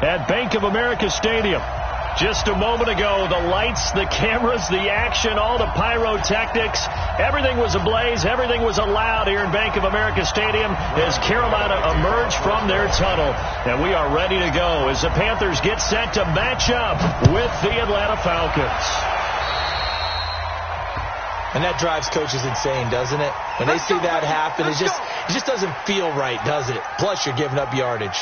at Bank of America Stadium. Just a moment ago, the lights, the cameras, the action, all the pyrotechnics, everything was ablaze, everything was allowed here in Bank of America Stadium as Carolina emerged from their tunnel. And we are ready to go as the Panthers get set to match up with the Atlanta Falcons. And that drives coaches insane, doesn't it? When they see that happen, it just doesn't feel right, does it? Plus, you're giving up yardage.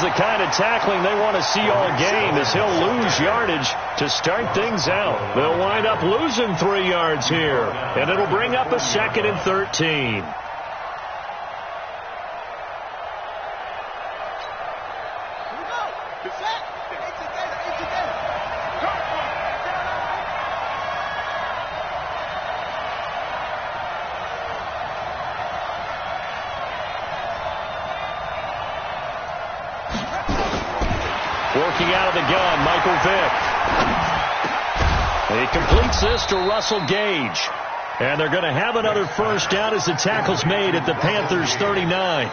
The kind of tackling they want to see all game as he'll lose yardage to start things out. They'll wind up losing 3 yards here, and it'll bring up a 2nd and 13. Working out of the gun, Michael Vick. He completes this to Russell Gage. And they're going to have another first down as the tackle's made at the Panthers' 39.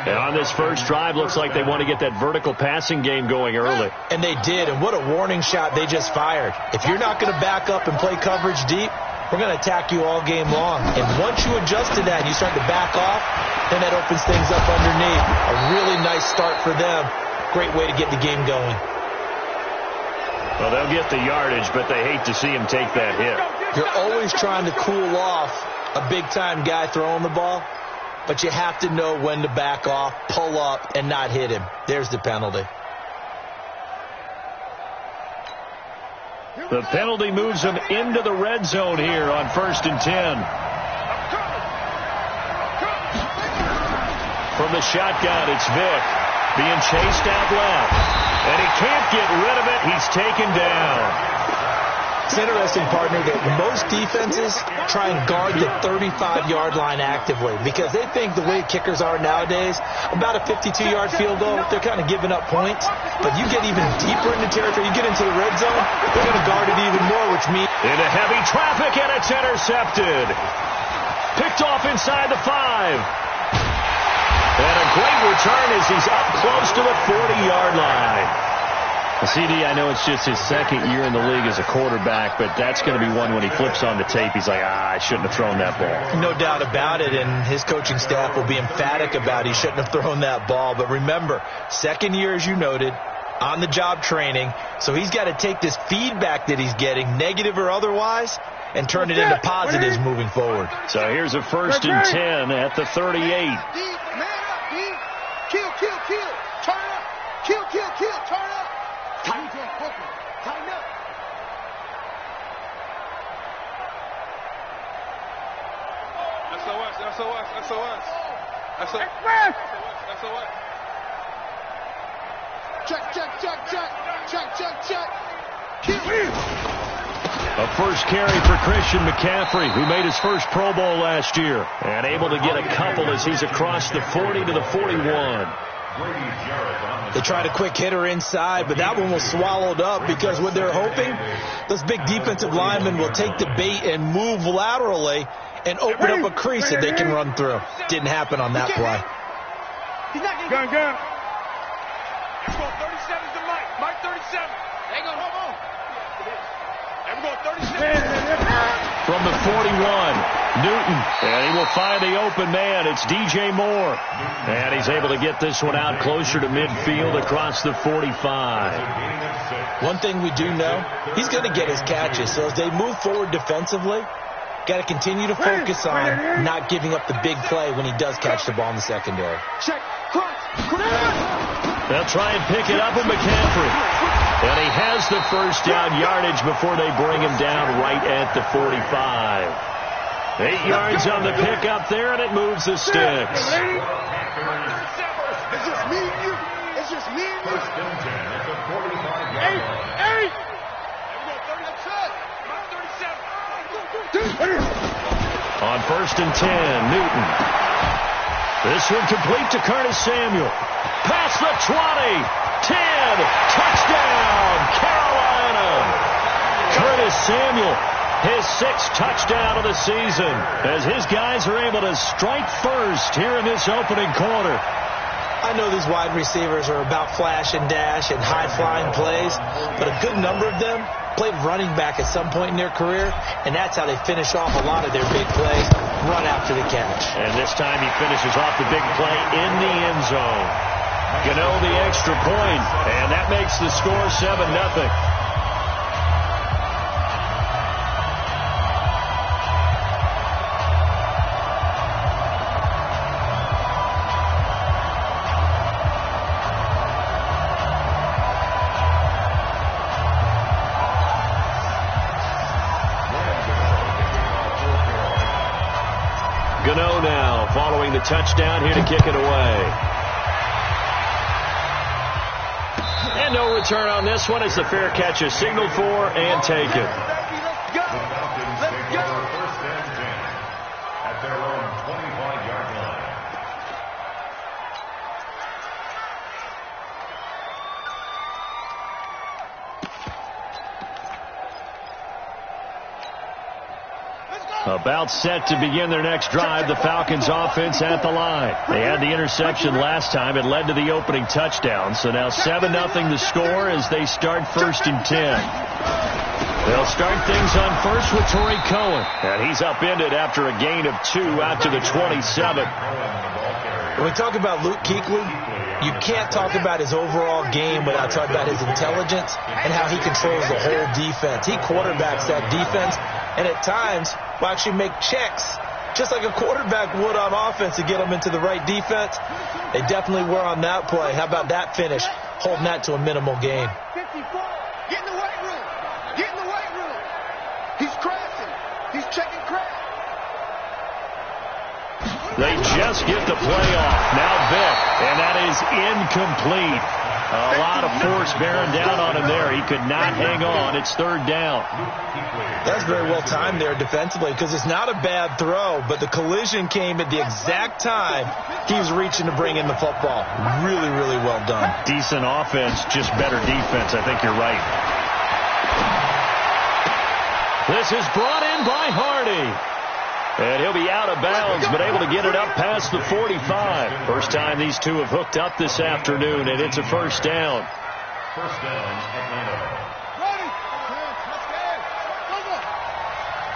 And on this first drive, looks like they want to get that vertical passing game going early. And they did, and what a warning shot they just fired. If you're not going to back up and play coverage deep, we're going to attack you all game long. And once you adjust to that and you start to back off, then that opens things up underneath. A really nice start for them. Great way to get the game going. Well, they'll get the yardage, but they hate to see him take that hit. You're always trying to cool off a big-time guy throwing the ball, but you have to know when to back off, pull up, and not hit him. There's the penalty. The penalty moves him into the red zone here on 1st and 10. From the shotgun, it's Vick being chased out left. And he can't get rid of it. He's taken down. It's interesting, partner, that most defenses try and guard the 35-yard line actively because they think the way kickers are nowadays, about a 52-yard field goal, they're kind of giving up points. But you get even deeper into territory, you get into the red zone, they're going to guard it even more, which means... Into heavy traffic, and it's intercepted. Picked off inside the 5. And a great return as he's up close to the 40-yard line. CD, I know it's just his 2nd year in the league as a quarterback, but that's going to be one when he flips on the tape, he's like, I shouldn't have thrown that ball. No doubt about it, and his coaching staff will be emphatic about he shouldn't have thrown that ball. But remember, 2nd year, as you noted, on-the-job training, so he's got to take this feedback that he's getting, negative or otherwise, and turn it into positives moving forward. So here's a 1st and 10 at the 38. Kill. Turn up. Kill. Turn up. Tighten up. SOS. Check. Kill. A first carry for Christian McCaffrey, who made his first Pro Bowl last year. And able to get a couple as he's across the 40 to the 41. They tried a quick hitter inside, but that one was swallowed up because what they're hoping, those big defensive linemen will take the bait and move laterally and open up a crease that they can run through. Didn't happen on that play. Gun. Let's go 37 to Mike. Mike 37. They go, hold on. And we're going 37. From the 41, Newton. And he will find the open man. It's DJ Moore. And he's able to get this one out closer to midfield across the 45. One thing we do know, he's going to get his catches. So as they move forward defensively, got to continue to focus on not giving up the big play when he does catch the ball in the secondary. Check. They'll try and pick it up with McCaffrey. And he has the first down yardage before they bring him down right at the 45. 8 yards on the pickup there, and it moves the sticks. It's just me and you. Hey. On 1st and 10, Newton. This one complete to Curtis Samuel. Past the 20, 10, touchdown, Carolina. Curtis Samuel, his 6th touchdown of the season, as his guys are able to strike first here in this opening quarter. I know these wide receivers are about flash and dash and high-flying plays, but a good number of them played running back at some point in their career, and that's how they finish off a lot of their big plays, run after the catch. And this time he finishes off the big play in the end zone. Gano the extra point, and that makes the score 7-0. Gano now following the touchdown here to kick it away. And no return on this one as the fair catch is signaled for and taken. Let's go. Let's go. 1st and 10 at their own 25-yard line. About set to begin their next drive, the Falcons offense at the line. They had the interception last time. It led to the opening touchdown. So now 7-0 the score as they start 1st and 10. They'll start things on first with Torrey Cohen. And he's upended after a gain of 2 out to the 27. When we talk about Luke Kuechly, you can't talk about his overall game without talking about his intelligence and how he controls the whole defense. He quarterbacks that defense, and at times will actually make checks, just like a quarterback would on offense to get them into the right defense. They definitely were on that play. How about that finish, holding that to a minimal gain? 54. Get in the weight room. Get in the weight room. He's crashing. He's checking crash. They just get the play off. Now Vick, and that is incomplete. A lot of force bearing down on him there. He could not hang on. It's 3rd down. That's very well timed there defensively because it's not a bad throw, but the collision came at the exact time he was reaching to bring in the football. Really, really well done. Decent offense, just better defense. I think you're right. This is brought in by Hardy. And he'll be out of bounds, but able to get it up past the 45. First time these two have hooked up this afternoon, and it's a 1st down. 1st down, Atlanta. Ready?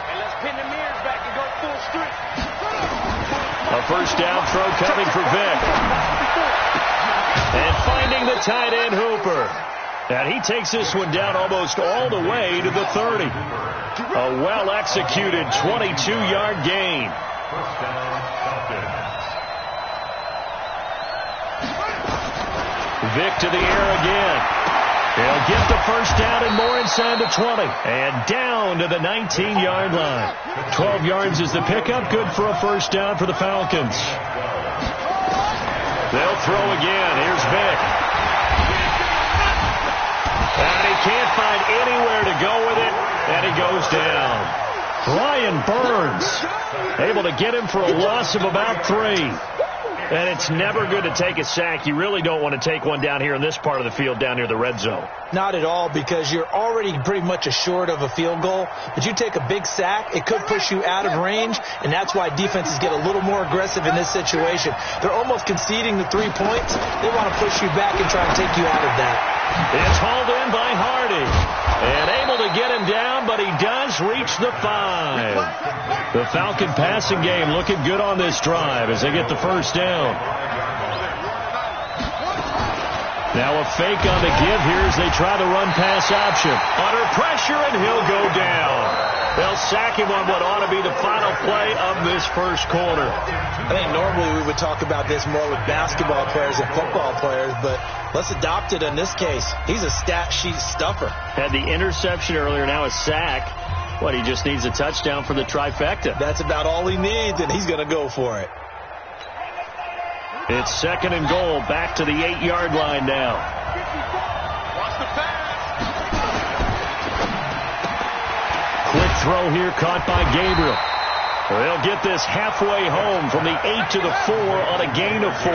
And let's pin the mirrors back and go full strength. A 1st down throw coming for Vick. And finding the tight end Hooper. And he takes this one down almost all the way to the 30. A well-executed 22-yard gain. 1st down, Falcons. Vick to the air again. He'll get the 1st down and more inside the 20. And down to the 19-yard line. 12 yards is the pickup. Good for a 1st down for the Falcons. They'll throw again. Here's Vick. And he can't find anywhere to go with it. And he goes down. Ryan Burns able to get him for a loss of about 3. And it's never good to take a sack. You really don't want to take one down here in this part of the field down near the red zone. Not at all, because you're already pretty much assured of a field goal. But you take a big sack, it could push you out of range, and that's why defenses get a little more aggressive in this situation. They're almost conceding the 3 points. They want to push you back and try and take you out of that. It's hauled in by Hardy. And able to get him down, but he does reach the 5. The Falcon passing game looking good on this drive as they get the 1st down. Now a fake on the give here as they try the run-pass option. Under pressure, and he'll go down. They'll sack him on what ought to be the final play of this 1st quarter. I think normally we would talk about this more with basketball players and football players, but let's adopt it in this case. He's a stat sheet stuffer. Had the interception earlier, now a sack. What, he just needs a touchdown for the trifecta. That's about all he needs, and he's going to go for it. It's 2nd and goal, back to the 8-yard line now. Watch the pass. Quick throw here caught by Gabriel. They'll get this halfway home from the 8 to the 4 on a gain of 4.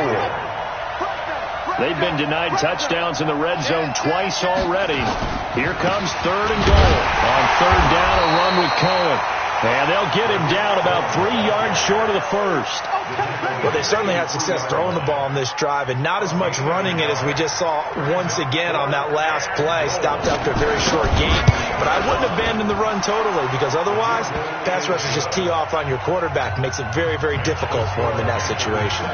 They've been denied touchdowns in the red zone twice already. Here comes 3rd and goal. On 3rd down, a run with Cohen. And they'll get him down about 3 yards short of the first. Well, they certainly had success throwing the ball on this drive, and not as much running it as we just saw once again on that last play. Stopped after a very short gain. But I wouldn't abandon the run totally, because otherwise, pass rushers just tee off on your quarterback. Makes it very, very difficult for him in that situation.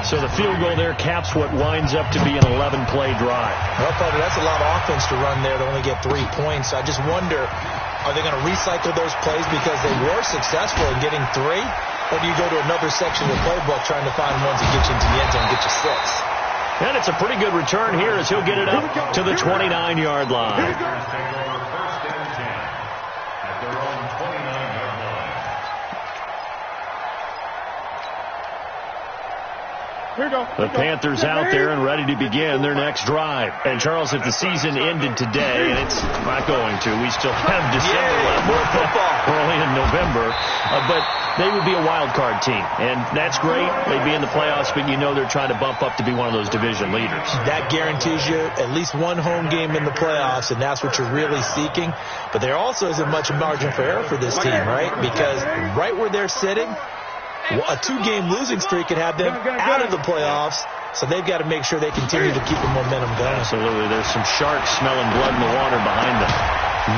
So the field goal there caps what winds up to be an 11-play drive. Well, Father, that's a lot of offense to run there to only get 3 points. I just wonder, are they going to recycle those plays because they were successful in getting 3? Or do you go to another section of the playbook trying to find ones that get you into the end zone and get you 6? And it's a pretty good return here as he'll get it up to the 29-yard line. The Panthers out there and ready to begin their next drive. And, Charles, if the season ended today, and it's not going to, we still have December left. More football. Early in November. But they would be a wild card team. And that's great. They'd be in the playoffs, but you know they're trying to bump up to be one of those division leaders. That guarantees you at least one home game in the playoffs, and that's what you're really seeking. But there also isn't much margin for error for this team, right? Because right where they're sitting, a 2-game losing streak could have them out of the playoffs, so they've got to make sure they continue to keep the momentum going. Absolutely. There's some sharks smelling blood in the water behind them.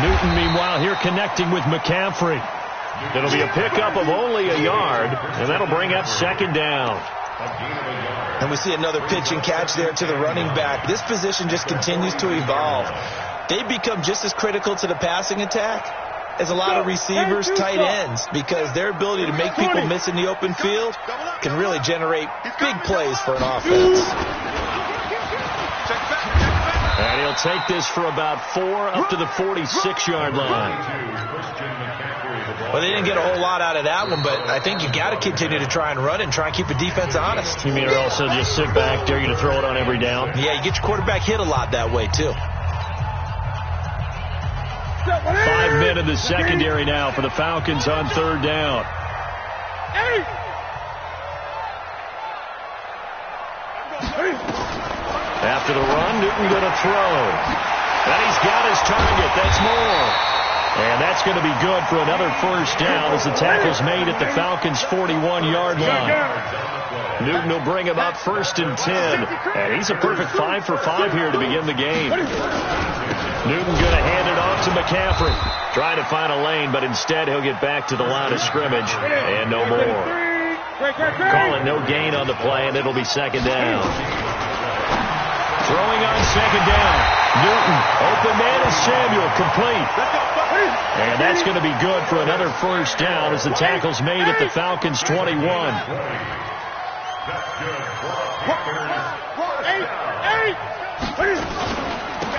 Newton, meanwhile, here connecting with McCaffrey. It'll be a pickup of only a yard, and that'll bring up 2nd down. And we see another pitch and catch there to the running back. This position just continues to evolve. They become just as critical to the passing attack as a lot of receivers, tight ends, because their ability to make people miss in the open field can really generate big plays for an offense. And he'll take this for about 4 up to the 46-yard line. Well, they didn't get a whole lot out of that one, but I think you got to continue to try and run and try and keep the defense honest. You mean or also just sit back, dare you to throw it on every down? Yeah, you get your quarterback hit a lot that way, too. 5 men in the secondary now for the Falcons on 3rd down. After the run, Newton going to throw. And he's got his target. That's more. And that's going to be good for another 1st down as the tackle's made at the Falcons' 41-yard line. Newton will bring him up 1st and 10. And he's a perfect 5 for 5 here to begin the game. Newton going to hand it off to McCaffrey. Trying to find a lane, but instead he'll get back to the line of scrimmage. And no more. Call it no gain on the play, and it'll be 2nd down. Throwing on 2nd down. Newton, open man is Samuel, complete. And that's going to be good for another 1st down as the tackle's made at the Falcons' 21.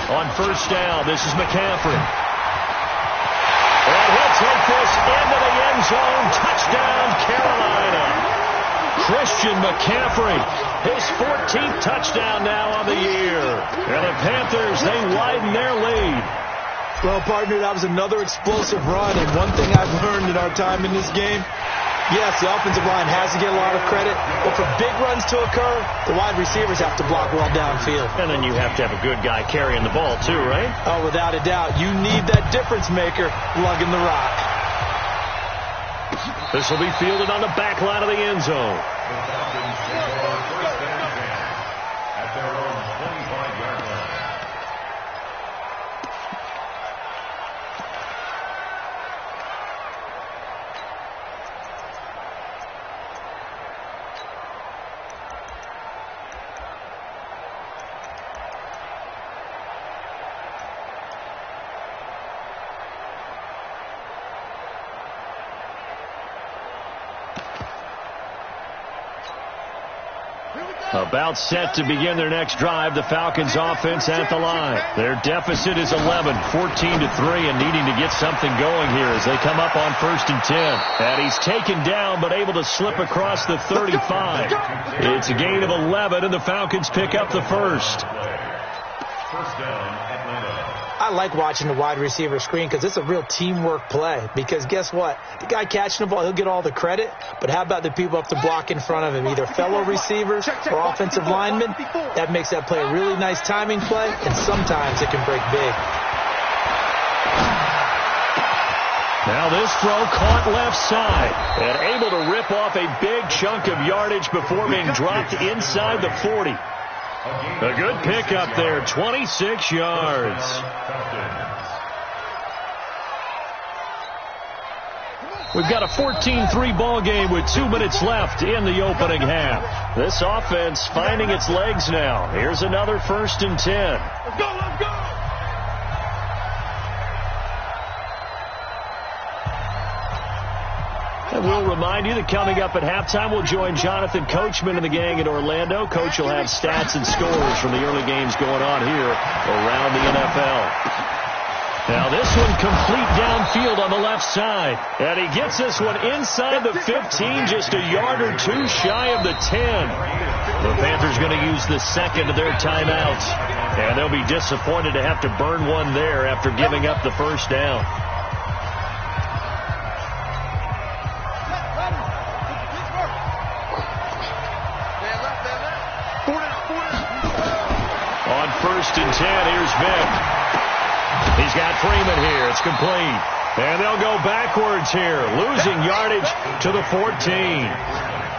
On 1st down, this is McCaffrey. And he'll take this into the end zone. Touchdown, Carolina. Christian McCaffrey, his 14th touchdown now on the year. And the Panthers, they widen their lead. Well, partner, that was another explosive run. And one thing I've learned in our time in this game, yes, the offensive line has to get a lot of credit, but for big runs to occur, the wide receivers have to block well downfield. And then you have to have a good guy carrying the ball too, right? Oh, without a doubt. You need that difference maker lugging the rock. This will be fielded on the back line of the end zone. At their own 25-yard line. About set to begin their next drive, the Falcons offense at the line. Their deficit is 11, 14-3, and needing to get something going here as they come up on 1st and 10. And he's taken down but able to slip across the 35. It's a gain of 11, and the Falcons pick up the 1st. 1st down, Atlanta. I like watching the wide receiver screen because it's a real teamwork play. Because guess what? The guy catching the ball, he'll get all the credit. But how about the people up the block in front of him, either fellow receivers or offensive linemen? That makes that play a really nice timing play, and sometimes it can break big. Now this throw caught left side and able to rip off a big chunk of yardage before being dropped inside the 40. A good pickup there, 26 yards. We've got a 14-3 ball game with 2 minutes left in the opening half. This offense finding its legs now. Here's another 1st and 10. Let's go, let's go! And we'll remind you that coming up at halftime, we'll join Jonathan Coachman and the gang in Orlando. Coach will have stats and scores from the early games going on here around the NFL. Now this one complete downfield on the left side. And he gets this one inside the 15, just a yard or two shy of the 10. The Panthers going to use the second of their timeouts. And they'll be disappointed to have to burn one there after giving up the first down. On 1st and 10, here's Vick. He's got Freeman here. It's complete. And they'll go backwards here, losing yardage to the 14.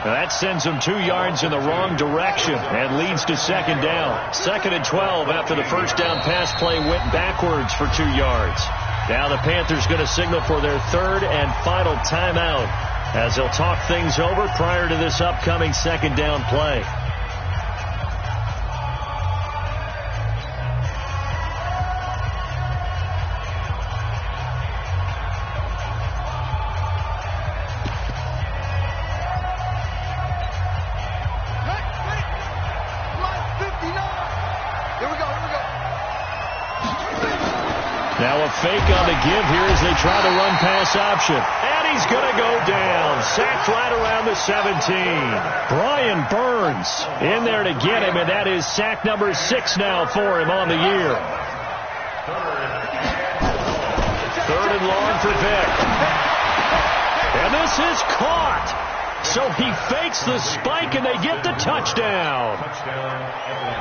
Now that sends them 2 yards in the wrong direction and leads to 2nd down. 2nd and 12 after the first down pass play went backwards for 2 yards. Now the Panthers going to signal for their 3rd and final timeout as they'll talk things over prior to this upcoming 2nd down play. Now a fake on the give here as they try to run pass option. And he's going to go down. Sacked right around the 17. Brian Burns in there to get him, and that is sack number 6 now for him on the year. 3rd and long for Vick. And this is caught. So he fakes the spike, and they get the touchdown.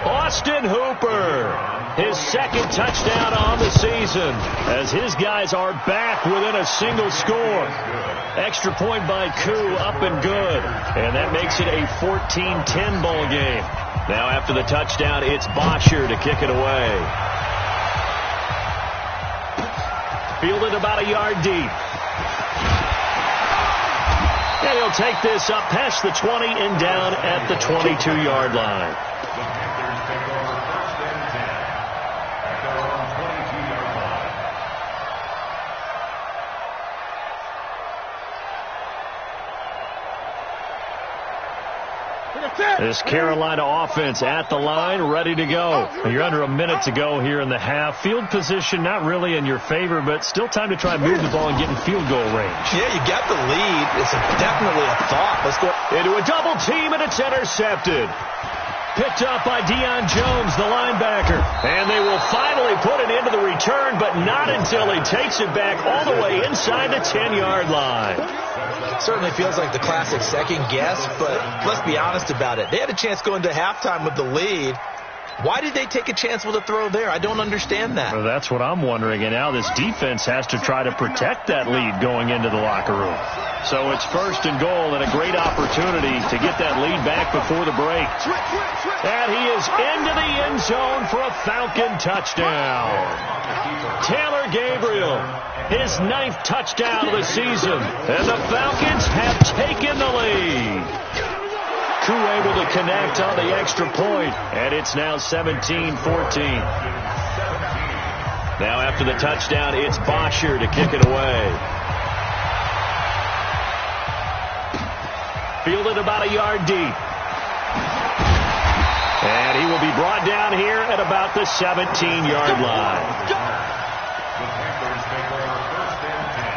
Austin Hooper, his 2nd touchdown on the season, as his guys are back within a single score. Extra point by Koo, up and good. And that makes it a 14-10 ball game. Now after the touchdown, it's Bosher to kick it away. Fielded about a yard deep. And he'll take this up past the 20 and down at the 22-yard line. This Carolina offense at the line, ready to go. You're under a minute to go here in the half. Field position not really in your favor, but still time to try and move the ball and get in field goal range. Yeah, you got the lead. It's definitely a thought. Let's go into a double team, and it's intercepted. Picked up by Deion Jones, the linebacker. And they will finally put it into the return, but not until he takes it back all the way inside the 10-yard line. Certainly feels like the classic second guess, but let's be honest about it. They had a chance going to halftime with the lead. Why did they take a chance with a throw there? I don't understand that. Well, that's what I'm wondering. And now this defense has to try to protect that lead going into the locker room. So it's 1st and goal and a great opportunity to get that lead back before the break. And he is into the end zone for a Falcon touchdown. Taylor Gabriel, his 9th touchdown of the season. And the Falcons have taken the lead. Koo able to connect on the extra point, and it's now 17-14. Now after the touchdown, it's Bosher to kick it away. Fielded about a yard deep. And he will be brought down here at about the 17-yard line. The Panthers take over 1st and 10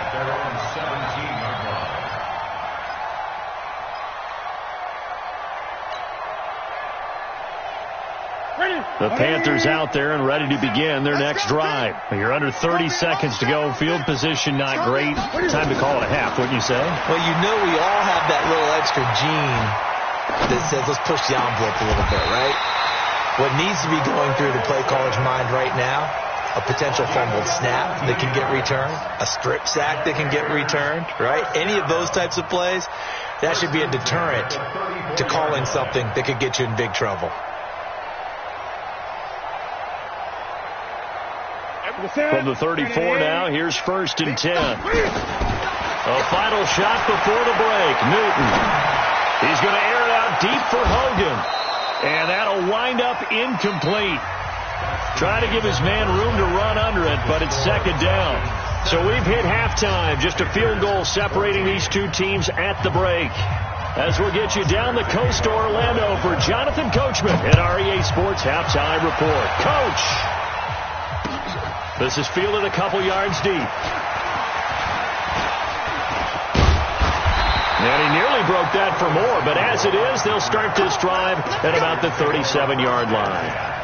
at their own 17-yard line. Ready? The Panthers out there and ready to begin their next drive. You're under 30 seconds to go. Field position not great. Time to call it a half, wouldn't you say? Well, you know we all have that little extra gene that says let's push the envelope a little bit, right? What needs to be going through the play caller's mind right now, a potential fumbled snap that can get returned, a strip sack that can get returned, right? Any of those types of plays, that should be a deterrent to calling something that could get you in big trouble. From the 34 now, here's 1st and 10. A final shot before the break. Newton. He's going to air it out deep for Hogan. And that'll wind up incomplete. Trying to give his man room to run under it, but it's 2nd down. So we've hit halftime. Just a field goal separating these two teams at the break. As we'll get you down the coast to Orlando for Jonathan Coachman at REA Sports Halftime Report. Coach! This is fielded a couple yards deep. And he nearly broke that for more, but as it is, they'll start this drive at about the 37-yard line.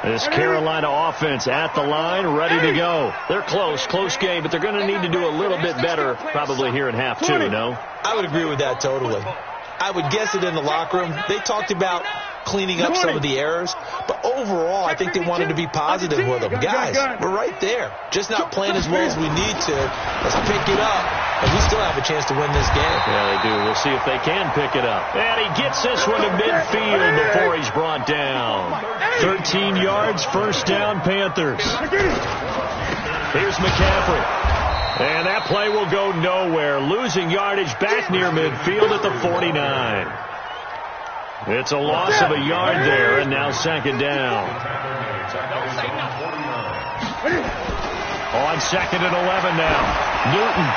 This Carolina offense at the line, ready to go. They're close game, but they're going to need to do a little bit better probably here in half two, no? I would agree with that totally. I would guess it in the locker room. They talked about cleaning up some of the errors, but overall, I think they wanted to be positive with them. Guys, we're right there. Just not playing as well as we need to. Let's pick it up, and we still have a chance to win this game. Yeah, they do. We'll see if they can pick it up. And he gets this one to midfield before he's brought down. 13 yards, 1st down, Panthers. Here's McCaffrey. And that play will go nowhere. Losing yardage back near midfield at the 49. It's a loss of a yard there, and now 2nd down. On 2nd and 11 now. Newton.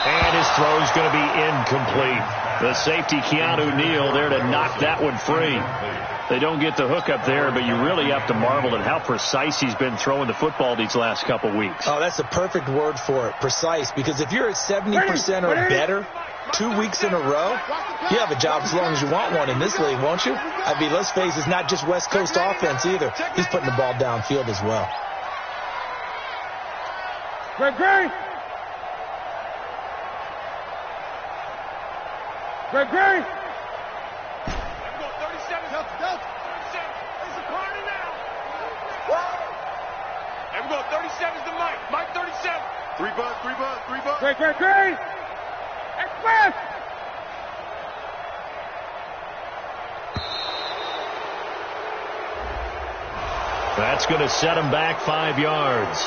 And his throw's going to be incomplete. The safety, Keanu Neal, there to knock that one free. They don't get the hook up there, but you really have to marvel at how precise he's been throwing the football these last couple weeks. Oh, that's a perfect word for it, precise, because if you're at 70% or better 2 weeks in a row, you have a job as long as you want one in this league, won't you? I mean, let's face it, it's not just West Coast offense either. He's putting the ball downfield as well. Greg! Greg! And we go 37's to Mike. Mike 37. 3 bucks. Great. Express. That's going to set him back 5 yards.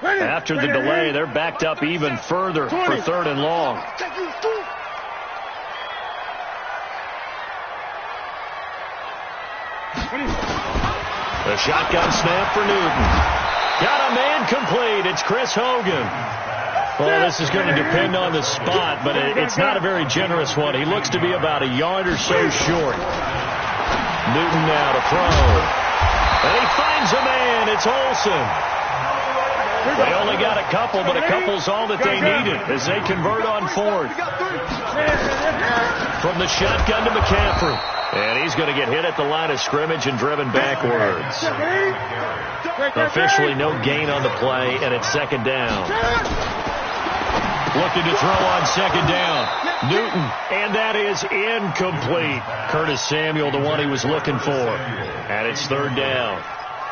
After the delay, they're backed up even further for 3rd and long. The shotgun snap for Newton. Got a man complete. It's Chris Hogan. Well, this is going to depend on the spot, but it's not a very generous one. He looks to be about a yard or so short. Newton now to throw. And he finds a man. It's Olsen. They only got a couple, but a couple's all that they needed as they convert on 4th. From the shotgun to McCaffrey. And he's going to get hit at the line of scrimmage and driven backwards. Officially no gain on the play, and it's 2nd down. Looking to throw on 2nd down. Newton, and that is incomplete. Curtis Samuel, the one he was looking for. And it's 3rd down.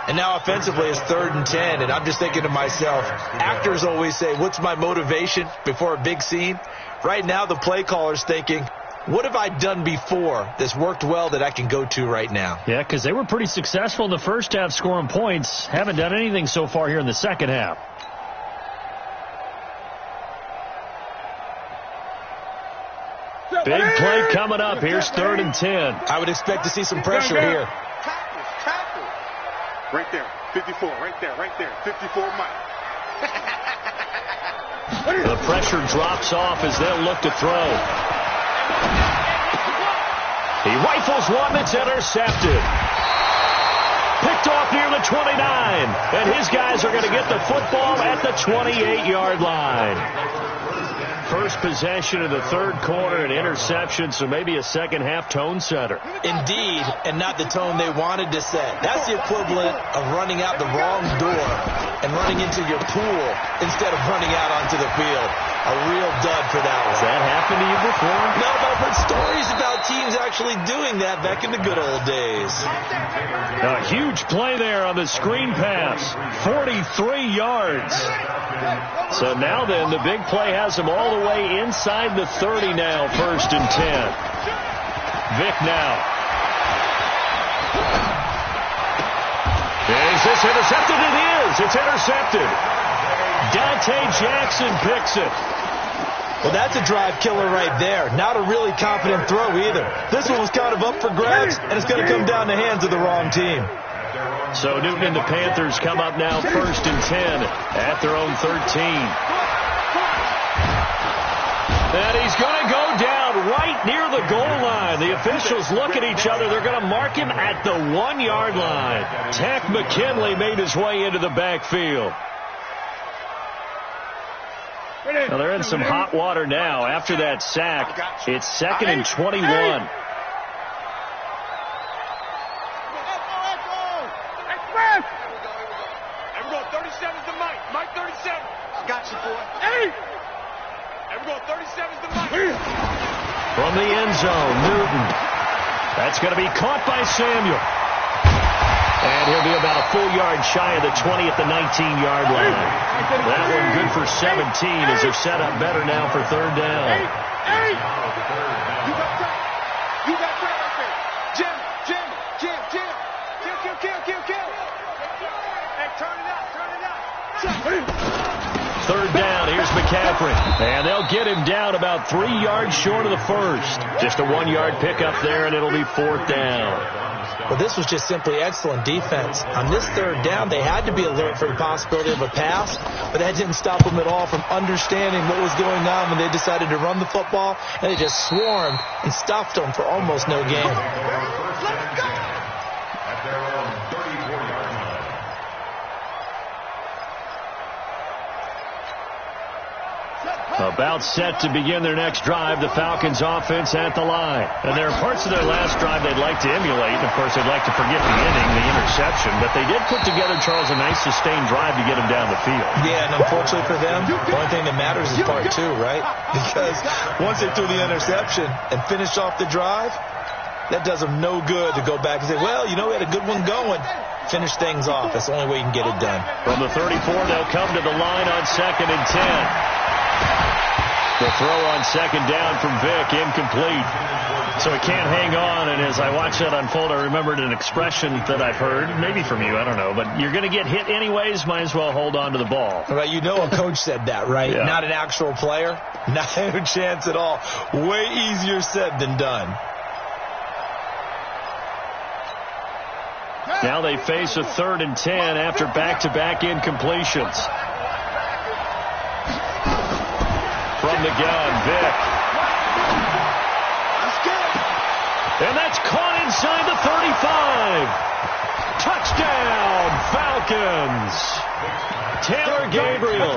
And now offensively it's 3rd and 10, and I'm just thinking to myself, actors always say, what's my motivation before a big scene? Right now the play caller's thinking, what have I done before that's worked well that I can go to right now? Yeah, because they were pretty successful in the first half scoring points. Haven't done anything so far here in the second half. Big play coming up. Here's 3rd and 10. I would expect to see some pressure here. Tackle. Right there. 54. Right there. 54 Mike. The pressure drops off as they'll look to throw. He rifles one that's intercepted. Picked off near the 29. And his guys are going to get the football at the 28-yard line. First possession of the 3rd quarter, an interception, so maybe a second-half tone setter. Indeed, and not the tone they wanted to set. That's the equivalent of running out the wrong door and running into your pool instead of running out onto the field. A real dud for that one. Has that happened to you before? No, but I've heard stories about teams actually doing that back in the good old days. A huge play there on the screen pass. 43 yards. So now then, the big play has them all the way inside the 30 now, 1st and 10. Vick now. Is this intercepted? It is. It's intercepted. Dante Jackson picks it. Well, that's a drive killer right there. Not a really confident throw either. This one was kind of up for grabs, and it's going to come down the hands of the wrong team. So Newton and the Panthers come up now 1st and 10 at their own 13. And he's going to go down right near the goal line. The officials look at each other. They're going to mark him at the 1-yard line. Tack McKinley made his way into the backfield. Well, they're in some hot water now. After that sack, it's 2nd and 21. From the end zone, Newton. That's going to be caught by Samuel. And he'll be about a full yard shy of the 20 at the 19-yard line. That one good for 17 as they're set up better now for 3rd down. You got that right there. Jim. Kill. Hey, turn it out. 3rd down, here's McCaffrey. And they'll get him down about 3 yards short of the 1st. Just a 1-yard pickup there, and it'll be 4th down. Well, this was just simply excellent defense. On this 3rd down, they had to be alert for the possibility of a pass, but that didn't stop them at all from understanding what was going on when they decided to run the football, and they just swarmed and stuffed them for almost no gain. Let's go! At their own 34-yard line. About set to begin their next drive, the Falcons offense at the line. And there are parts of their last drive they'd like to emulate. Of course, they'd like to forget the inning, the interception. But they did put together, Charles, a nice sustained drive to get them down the field. Yeah, and unfortunately for them, the only thing that matters is part 2, right? Because once they threw the interception and finished off the drive, that does them no good to go back and say, well, you know, we had a good one going. Finish things off. That's the only way you can get it done. From the 34, they'll come to the line on 2nd and 10. The throw on 2nd down from Vick, incomplete. So he can't hang on, and as I watched that unfold, I remembered an expression that I've heard, maybe from you, I don't know, but you're going to get hit anyways, might as well hold on to the ball. Right, you know a coach said that, right? Yeah. Not an actual player. Not a chance at all. Way easier said than done. Now they face a 3rd and 10 after back-to-back incompletions. From the gun, Vick. And that's caught inside the 35. Touchdown, Falcons. Taylor Gabriel.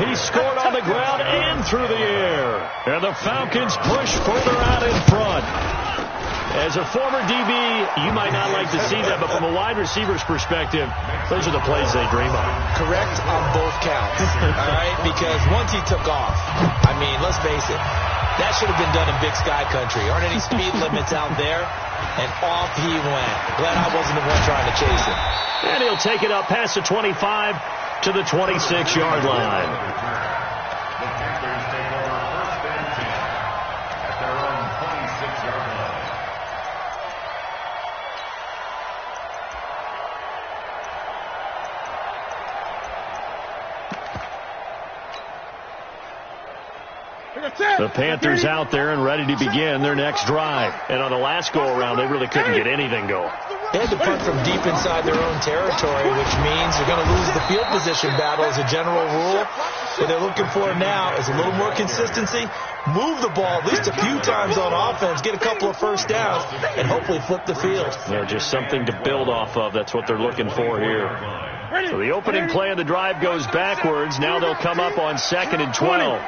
He scored on the ground and through the air. And the Falcons push further out in front. As a former DB, you might not like to see that, but from a wide receiver's perspective, those are the plays they dream of. Correct on both counts, all right? Because once he took off, I mean, let's face it, that should have been done in Big Sky Country. Aren't any speed limits out there? And off he went. Glad I wasn't the one trying to chase him. And he'll take it up past the 25 to the 26-yard line. The Panthers take over 1st and 10 at their own 26-yard line. The Panthers out there and ready to begin their next drive. And on the last go-around, they really couldn't get anything going. They had to punt from deep inside their own territory, which means they're going to lose the field position battle as a general rule. What they're looking for now is a little more consistency, move the ball at least a few times on offense, get a couple of first downs, and hopefully flip the field. Just something to build off of. That's what they're looking for here. So the opening play of the drive goes backwards. Now they'll come up on 2nd and 12.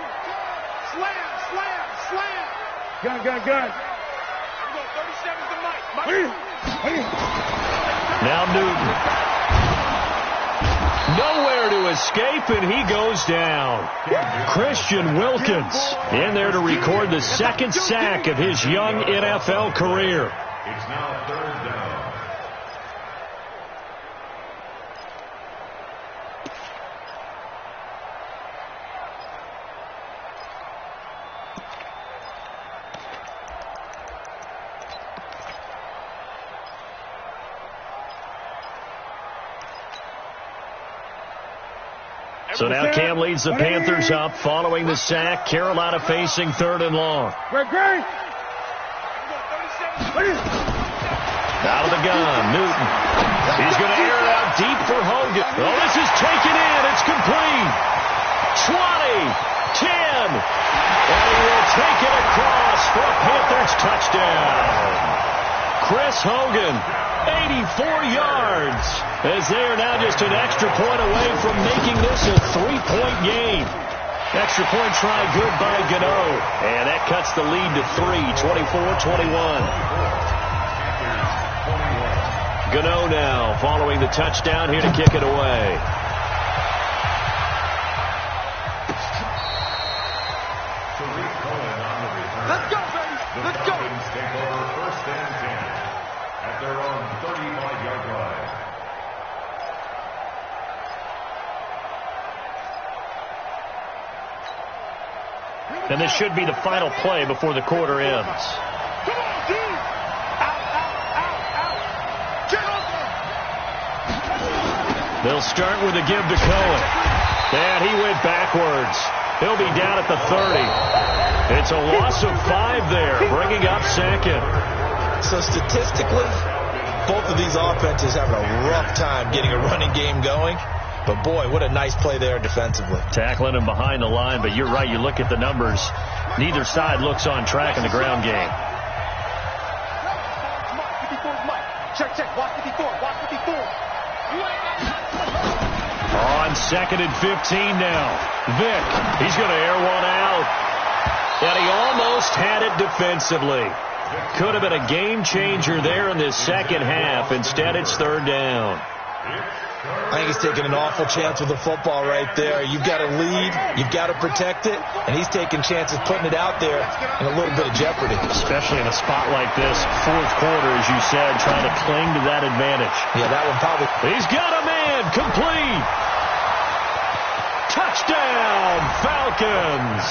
Gun. 37's the mic. Now Newton. Nowhere to escape, and he goes down. Christian Wilkins in there to record the 2nd sack of his young NFL career. It's now 3rd down. So now Cam leads the Panthers up following the sack. Carolina facing 3rd and long. Great. Out of the gun, Newton. He's going to air it out deep for Hogan. Oh, this is taken in. It's complete. 20, 10. And he will take it across for a Panthers touchdown. Chris Hogan, 84 yards, as they are now just an extra point away from making this a 3-point game. Extra point try good by Gano, and that cuts the lead to 3, 24-21. Gano now following the touchdown here to kick it away. Let's go, baby. Let's go. Take over 1st and 10 at their own 35-yard line. And this should be the final play before the quarter ends. Come on, D. Out. Get over. They'll start with a give to Cohen. And he went backwards. He'll be down at the 30. It's a loss of 5 there, bringing up 2nd. So statistically, both of these offenses having a rough time getting a running game going. But, boy, what a nice play there defensively. Tackling him behind the line, but you're right. You look at the numbers. Neither side looks on track in the ground game. Check. Watch 54. On 2nd and 15 now. Vick, he's going to air one out. And he almost had it defensively. Could have been a game changer there in this second half. Instead, it's 3rd down. I think he's taking an awful chance with the football right there. You've got to lead. You've got to protect it. And he's taking chances putting it out there in a little bit of jeopardy. Especially in a spot like this, 4th quarter, as you said, trying to cling to that advantage. Yeah, that one probably. He's got a man. Complete. Touchdown, Falcons.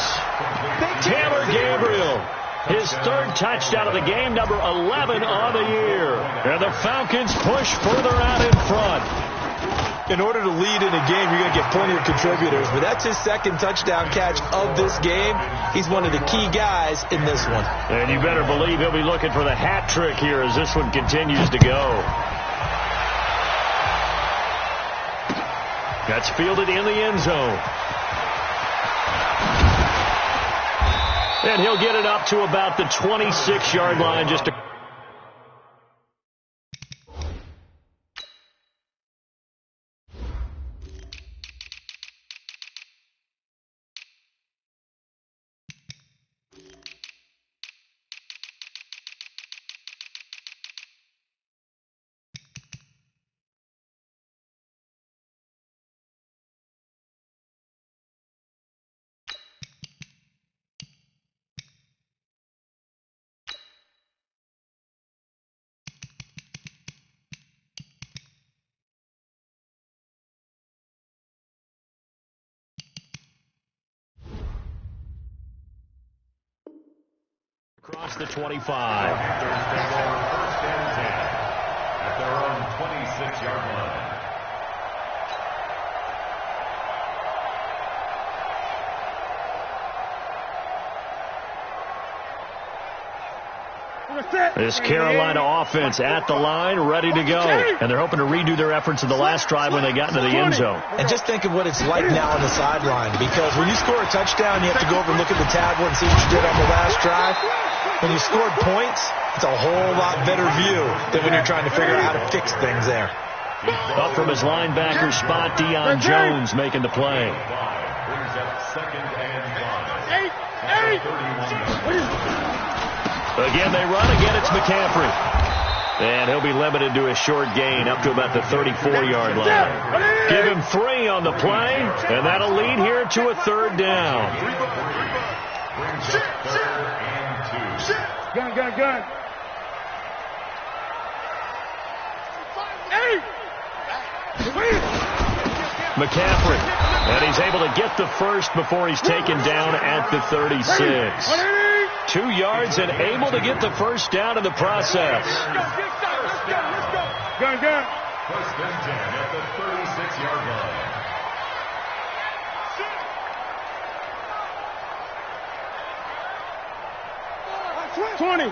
Taylor Gabriel. His 3rd touchdown of the game, number 11 on the year. And the Falcons push further out in front. In order to lead in a game, you're going to get plenty of contributors. But that's his 2nd touchdown catch of this game. He's one of the key guys in this one. And you better believe he'll be looking for the hat trick here as this one continues to go. That's fielded in the end zone. And he'll get it up to about the 26-yard line. Just a across the 25. Panthers take over 1st and 10 at their own 26-yard line. This Carolina offense at the line, ready to go. And they're hoping to redo their efforts in the last drive when they got into the end zone. And just think of what it's like now on the sideline, because when you score a touchdown, you have to go over and look at the tablet and see what you did on the last drive. When you scored points, it's a whole lot better view than when you're trying to figure out how to fix things there. Up from his linebacker spot, Deion Jones making the play. Again, they run. Again, it's McCaffrey. And he'll be limited to a short gain up to about the 34-yard line. Give him 3 on the play, and that'll lead here to a 3rd down. Gun. McCaffrey, and he's able to get the first before he's taken down at the 36. 2 yards and able to get the first down in the process. Gun. First and 10 at the 36-yard line. 20.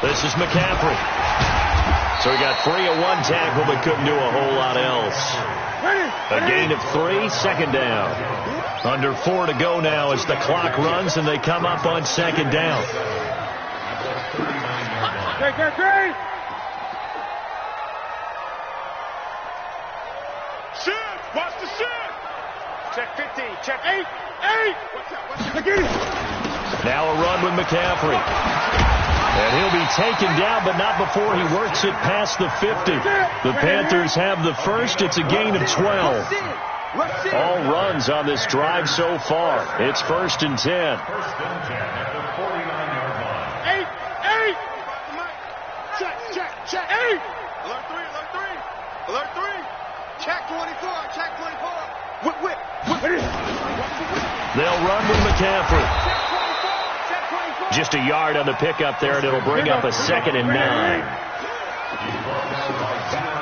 This is McCaffrey. So he got 3 at 1 tackle, but couldn't do a whole lot else. A gain of 3, 2nd down. Under 4 to go now as the clock runs, and they come up on 2nd down. Great. Shit! Watch the shit! Check 15. Check 8. What's that? Now a run with McCaffrey. And he'll be taken down, but not before he works it past the 50. The Panthers have the first. It's a gain of 12. All runs on this drive so far. It's 1st and 10. First and 10 at the 49-yard line. 8. Check. 8. Alert 3. Check 24. Whip. They'll run with McCaffrey. Just a yard on the pickup there, and it'll bring up a 2nd and 9.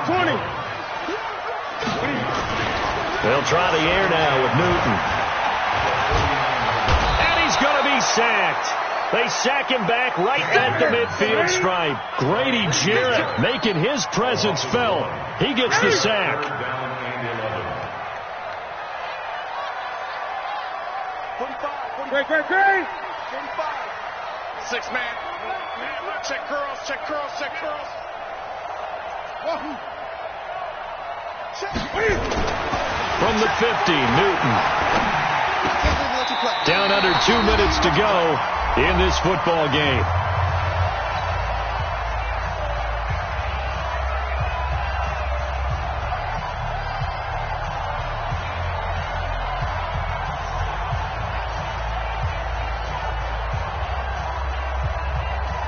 20. They'll try the air now with Newton. And he's going to be sacked. They sack him back right at the midfield stripe. Grady Jarrett making his presence felt. He gets the sack. Great. 6 man. Check curls. From the 50, Newton. Down under 2 minutes to go in this football game.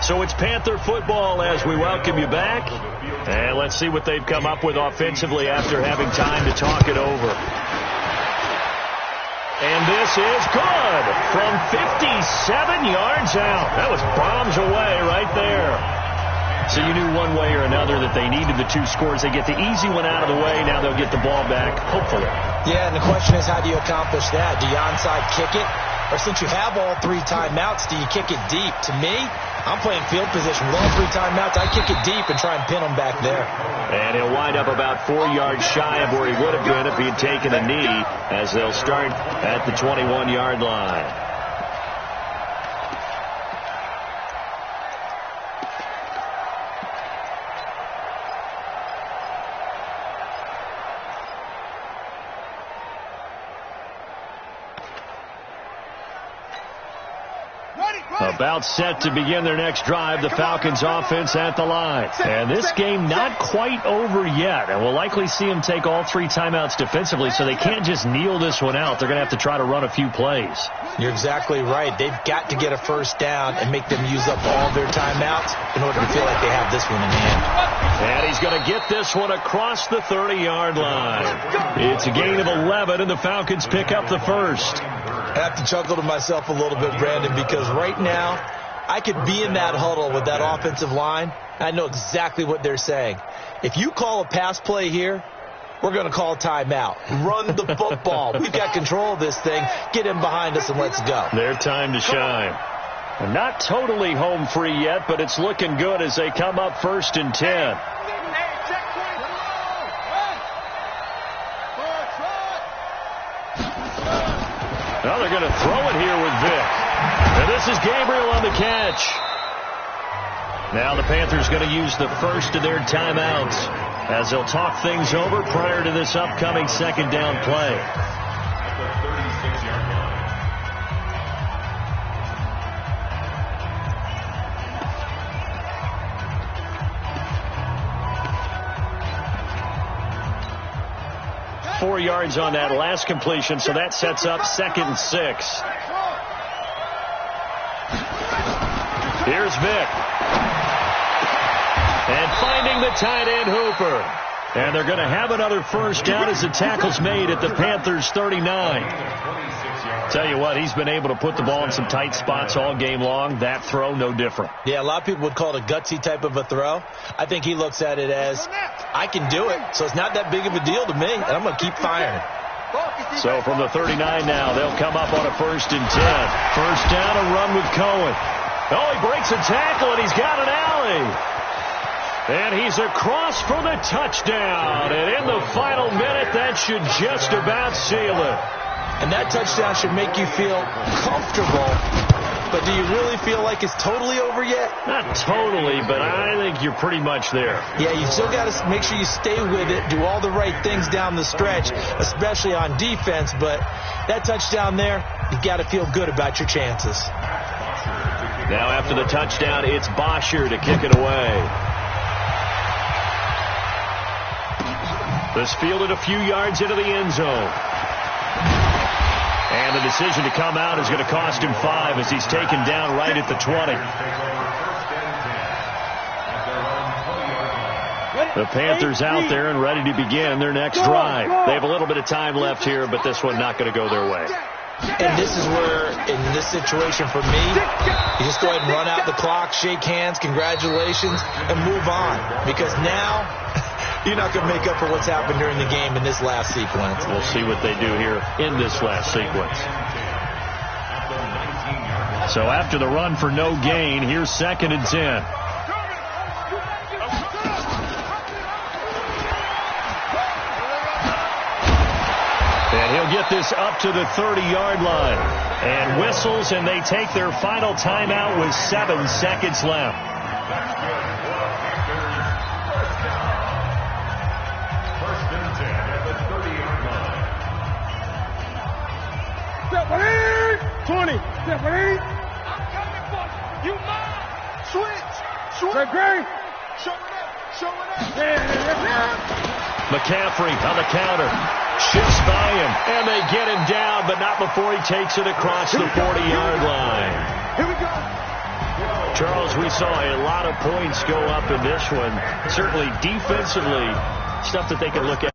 So it's Panther football as we welcome you back. And let's see what they've come up with offensively after having time to talk it over. And this is good from 57 yards out. That was bombs away right there. So you knew one way or another that they needed the 2 scores. They get the easy one out of the way. Now they'll get the ball back, hopefully. Yeah, and the question is, how do you accomplish that? Do you onside kick it? Or since you have all 3 timeouts, do you kick it deep? To me, I'm playing field position with all 3 timeouts. I kick it deep and try and pin them back there. And he'll wind up about 4 yards shy of where he would have been if he had taken a knee, as they'll start at the 21-yard line. About set to begin their next drive, the Falcons offense at the line. And this game not quite over yet. And we'll likely see them take all 3 timeouts defensively, so they can't just kneel this one out. They're going to have to try to run a few plays. You're exactly right. They've got to get a first down and make them use up all their timeouts in order to feel like they have this one in hand. And he's going to get this one across the 30-yard line. It's a gain of 11, and the Falcons pick up the first. I have to chuckle to myself a little bit, Brandon, because right now I could be in that huddle with that offensive line. I know exactly what they're saying. If you call a pass play here, we're going to call a timeout. Run the football. We've got control of this thing. Get him behind us and let's go. Their time to shine. Not totally home free yet, but it's looking good as they come up 1st and 10. Now they're going to throw it here with Vic. And this is Gabriel on the catch. Now the Panthers going to use the first of their timeouts as they'll talk things over prior to this upcoming 2nd down play. At the 36-yard line. 4 yards on that last completion, so that sets up 2nd and 6. Here's Vic. And finding the tight end Hooper. And they're going to have another first down as the tackle's made at the Panthers 39. Tell you what, he's been able to put the ball in some tight spots all game long. That throw, no different. Yeah, a lot of people would call it a gutsy type of a throw. I think he looks at it as, I can do it, so it's not that big of a deal to me, and I'm going to keep firing. So from the 39 now, they'll come up on a 1st and 10. First down, a run with Cohen. Oh, he breaks a tackle, and he's got an alley. And he's across for the touchdown. And in the final minute, that should just about seal it. And that touchdown should make you feel comfortable. But do you really feel like it's totally over yet? Not totally, but I think you're pretty much there. Yeah, you still got to make sure you stay with it, do all the right things down the stretch, especially on defense. But that touchdown there, you got to feel good about your chances. Now after the touchdown, it's Bosher to kick it away. This fielded a few yards into the end zone. And the decision to come out is going to cost him 5 as he's taken down right at the 20. The Panthers out there and ready to begin their next drive. They have a little bit of time left here, but this one not going to go their way. And this is where, in this situation for me, you just go ahead and run out the clock, shake hands, congratulations, and move on. Because now, you're not going to make up for what's happened during the game in this last sequence. We'll see what they do here in this last sequence. So after the run for no gain, here's 2nd and 10. And he'll get this up to the 30-yard line. And whistles, and they take their final timeout with 7 seconds left. First and 10 at the 30-yard line. 20. I'm coming for you. You mine. Switch. Great. Show it up. McCaffrey on the counter. Shifts by him, and they get him down, but not before he takes it across the 40-yard line. Here we go. Charles, we saw a lot of points go up in this one. Certainly defensively, stuff that they can look at.